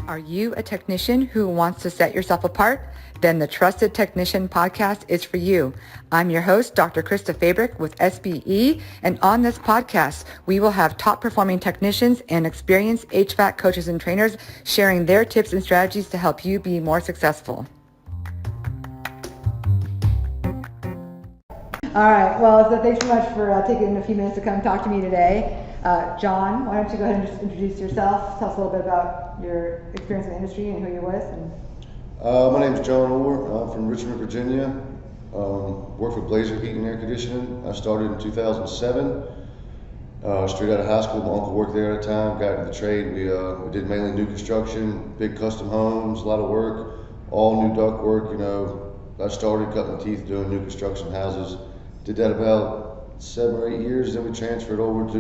Are you a technician who wants to set yourself apart? Then the Trusted Technician podcast is for you. I'm your host, Dr. Krista Fabric with SBE, and on this podcast, we will have top performing technicians and experienced HVAC coaches and trainers sharing their tips and strategies to help you be more successful. All right, well, so thanks so much for taking a few minutes to come talk to me today. John, why don't you go ahead and just introduce yourself, tell us a little bit about your experience in the industry and who you're with. My name is John Orr. I'm from Richmond, Virginia. Work for Blazer Heating and Air Conditioning. I started in 2007. Straight out of high school, my uncle worked there at the time, got into the trade. We did mainly new construction, big custom homes, a lot of work, all new duct work. I started cutting my teeth doing new construction houses. Did that about 7 or 8 years, then we transferred over to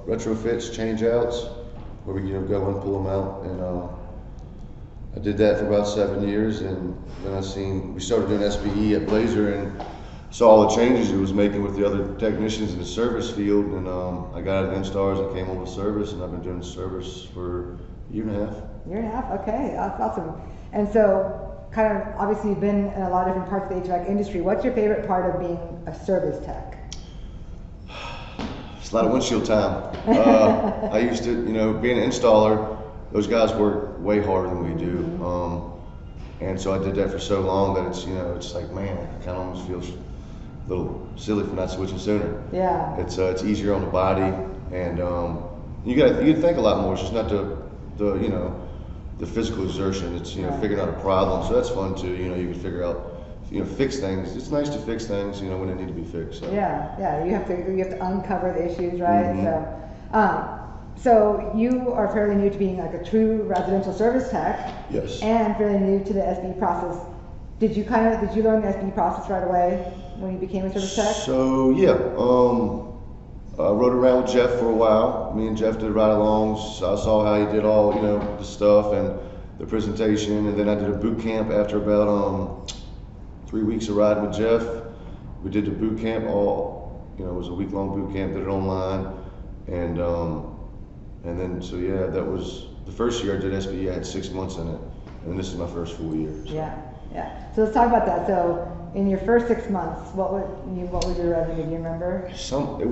retrofits, change outs, where we go and pull them out. And I did that for about 7 years, and then we started doing SBE at Blazer and saw all the changes it was making with the other technicians in the service field. And I got out of the installers and came over to service, and I've been doing service for a year and a half. Year and a half, okay, that's awesome. And so, kind of, obviously you've been in a lot of different parts of the HVAC industry. What's your favorite part of being a service tech? It's a lot of windshield time. I used to, being an installer, those guys work way harder than we do. And so I did that for so long that it's like, man, I kind of almost feel a little silly for not switching sooner. Yeah. It's easier on the body, and you think a lot more. It's just not the physical exertion. It's figuring out a problem. So that's fun too. You can figure out. Fix things. It's nice to fix things, when they need to be fixed. So. Yeah. You have to uncover the issues, right? Mm-hmm. So you are fairly new to being like a true residential service tech. Yes. And fairly new to the SBE process. Did you learn the SBE process right away when you became a service tech? So yeah, I rode around with Jeff for a while. Me and Jeff did ride-alongs. So I saw how he did all the stuff and the presentation, and then I did a boot camp after about 3 weeks of riding with Jeff. We did the boot camp it was a week-long boot camp, did it online. And then, so yeah, that was the first year I did SBE. I had 6 months in it, and this is my first full year. So. Yeah. So let's talk about that. So in your first 6 months, what was your revenue? Do you remember? It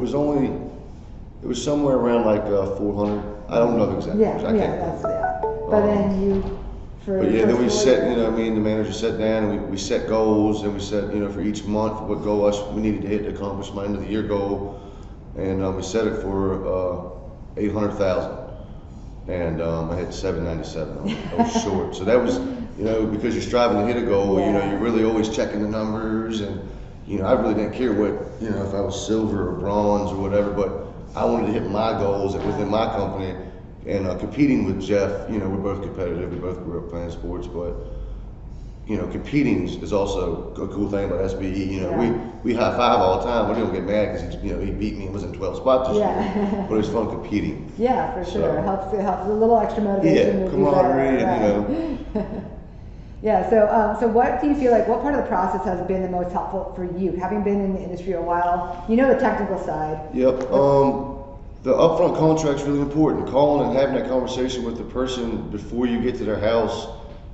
was somewhere around like 400. I don't know the exact numbers. But then you. Then we set, me and the manager sat down and we set goals, and we set, for each month what goal we needed to hit to accomplish my end of the year goal, and we set it for 800,000, and I hit 797. I was short, so that was, because you're striving to hit a goal, you're really always checking the numbers, and I really didn't care what, if I was silver or bronze or whatever, but I wanted to hit my goals within my company. And competing with Jeff, we're both competitive. We both grew up playing sports, but competing is also a cool thing about SBE. We high five all the time. We don't get mad because he beat me and was in 12 spots this year. But it's fun competing. Yeah, for sure. It helps a little extra motivation. Yeah, camaraderie, and Yeah. So what do you feel like? What part of the process has been the most helpful for you, having been in the industry a while? The technical side. Yep. The upfront contract's really important. Calling and having that conversation with the person before you get to their house,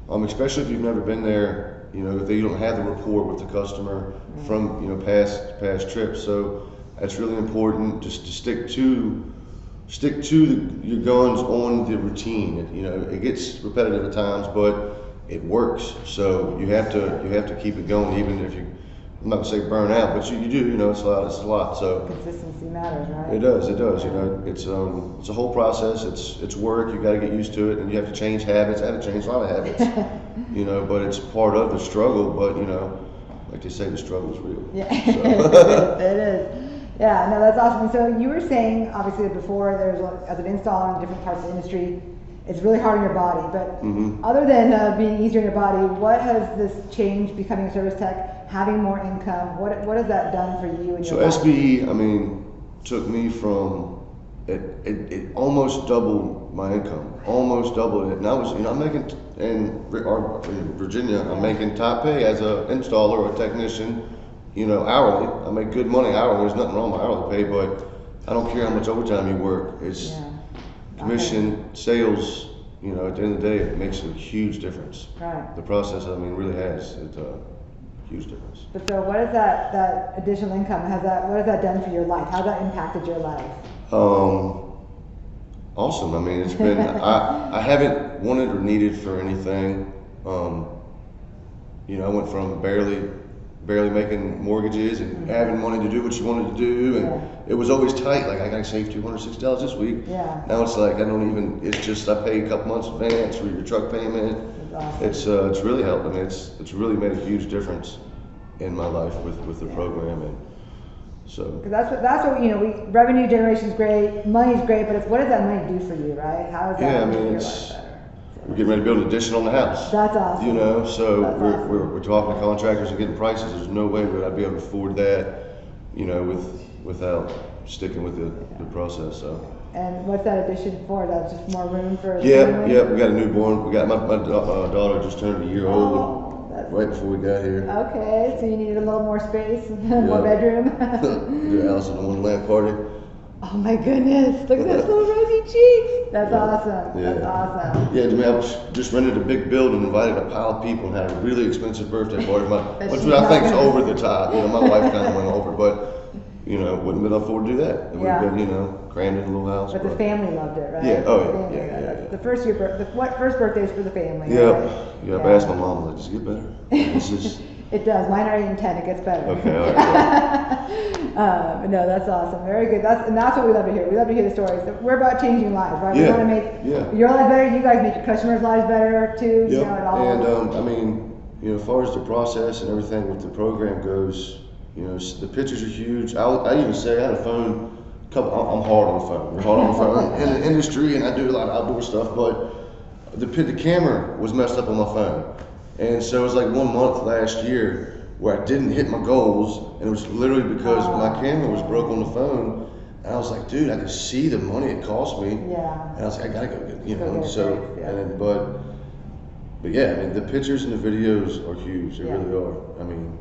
especially if you've never been there, if you don't have the rapport with the customer from past trips. So that's really important. Just to stick to your guns on the routine. It gets repetitive at times, but it works. So you have to keep it going, even if you. I'm not gonna say burn out, but you do. It's a lot. So consistency matters, right? It does. It's a whole process. It's work. You got to get used to it, and you have to change habits. I had to change a lot of habits. But it's part of the struggle. But like they say, the struggle is real. Yeah, so. It is. Yeah, no, that's awesome. So you were saying, obviously, before as an installer in different parts of the industry, it's really hard on your body. But other than being easier on your body, what has this change becoming a service tech, having more income? What has that done for you and your body? So SBE, took me from it almost doubled my income, almost doubled it. And I was, I'm making in Virginia, I'm making top pay as an installer or a technician, hourly. I make good money hourly. There's nothing wrong with hourly pay, but I don't care how much overtime you work. It's commission, sales, at the end of the day, it makes a huge difference. Right. The process, I mean, really has. It's a huge difference. But so what is that additional income, what has that done for your life? How's that impacted your life? Awesome. I mean, it's been, I haven't wanted or needed for anything. I went from barely making mortgages and having money to do what you wanted to do, and it was always tight. Like, I gotta save $260 this week. Yeah. Now it's like it's just I pay a couple months advance for your truck payment. That's awesome. It's really helped. I mean, it's really made a huge difference in my life with the program, and so. Because that's what revenue generation is great, money's great, but what does that money do for you, right? How is that Yeah, I make mean, your life better? we're getting ready to build an addition on the house. That's awesome. So That's awesome. we're talking to contractors and getting prices. There's no way that I'd be able to afford that, without sticking with the process. So. And what's that addition for? That's just more room for Yeah. We got a newborn. We got my daughter just turned a year old. Right before we got here. Okay, so you needed a little more space, more bedroom. Do Alice in the Wonderland party. Oh my goodness! Look at those little rosy cheeks. That's awesome. Yeah. That's awesome. Yeah, I just rented a big building, invited a pile of people, and had a really expensive birthday party. Which I think is over the top. My wife kind of went over, but wouldn't have been able to afford to do that. It would have been, crammed in a little house. But the family loved it, right? Yeah. Oh The yeah. family loved it. The first birthday's for the family. Yeah. Right? Yeah. I asked my mom, like, does it get better? It's just. It does. Mine are even 10. It gets better. Okay. All right. But no, that's awesome. Very good. That's what we love to hear. We love to hear the stories. We're about changing lives, right? Yeah. We want to make your life better. You guys make your customers' lives better too. Yeah. It all. And I mean, as far as the process and everything with the program goes, the pictures are huge. I even say I had a phone. I'm hard on the phone. We're hard on the phone in the industry, and I do a lot of outdoor stuff. But the camera was messed up on my phone, and so it was like 1 month last year where I didn't hit my goals, and it was literally because my camera was broke on the phone. And I was like, dude, I could see the money it cost me. Yeah. And I was like, I gotta go get, but yeah, I mean, the pictures and the videos are huge. They really are. I mean,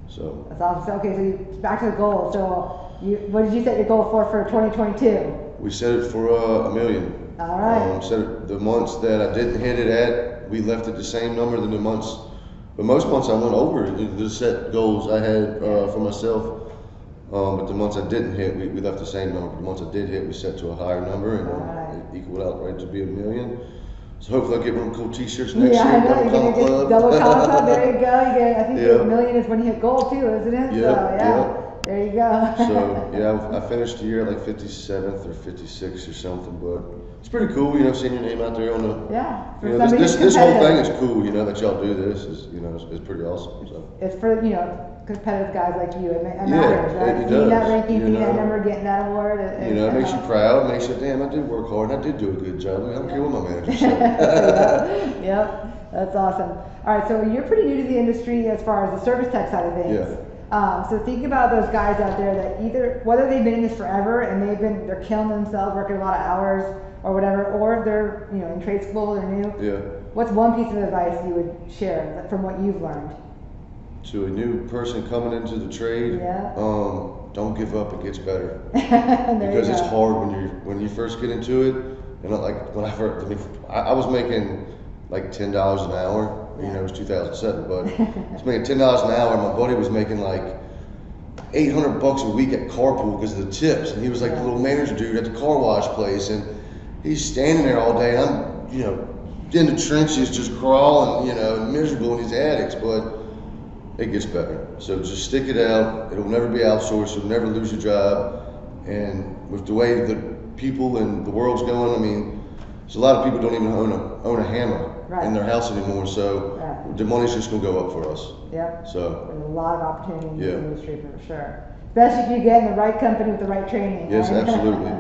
so. That's awesome. So, okay, so back to the goal. So, what did you set your goal for 2022? We set it for $1 million. All right. The months that I didn't hit it at, we left it the same number than the months. But most months I went over the set goals I had for myself. But the months I didn't hit, we left the same number. The months I did hit, we set to a higher number, and it equaled out right to be $1 million. So hopefully I'll get one cool T-shirts next year. I know, you're going to get double comma club. There you go. I think $1 million is when you hit gold too, isn't it? There you go. So I finished the year at like 57th or 56th or something, but it's pretty cool, seeing your name out there on the. This whole thing is cool, that y'all do this is it's pretty awesome. So. It's for competitive guys like you. It matters, right? Seeing that ranking, seeing that number, getting that award. It makes you proud. It makes you, damn, I did work hard and I did do a good job. I don't care what my manager said. Yep, that's awesome. All right, so you're pretty new to the industry as far as the service tech side of things. Yeah. So think about those guys out there that whether they've been in this forever and they're killing themselves, working a lot of hours or whatever, or they're in trade school, they're new. Yeah. What's one piece of advice you would share from what you've learned? To a new person coming into the trade, don't give up. It gets better because it's hard when you first get into it. And like when I was making like $10 an hour. It was 2007, but I was making $10 an hour. My buddy was making like $800 a week at Carpool because of the tips, and he was like the little manager dude at the car wash place, and he's standing there all day. And I'm, in the trenches, just crawling, miserable in these attics, but it gets better. So just stick it out. It'll never be outsourced. You'll never lose your job. And with the way the people and the world's going, I mean, so a lot of people don't even own a hammer in their house anymore. So the money's just gonna go up for us. Yep. So there's a lot of opportunity in the industry for sure. Especially if you get in the right company with the right training. Yes, right? absolutely.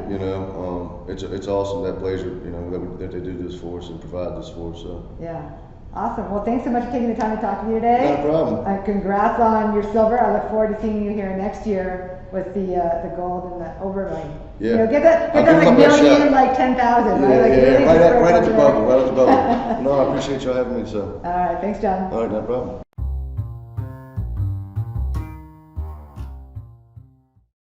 It's awesome that Blazer, that they do this for us and provide this for us. So. Yeah. Awesome. Well, thanks so much for taking the time to talk to me today. Not a problem. Congrats on your silver. I look forward to seeing you here next year with the gold and the overlay. Yeah. Get that like million and like 10,000. Yeah, right? Like really right at the bubble. No, I appreciate y'all having me. So. All right. Thanks, John. All right, no problem.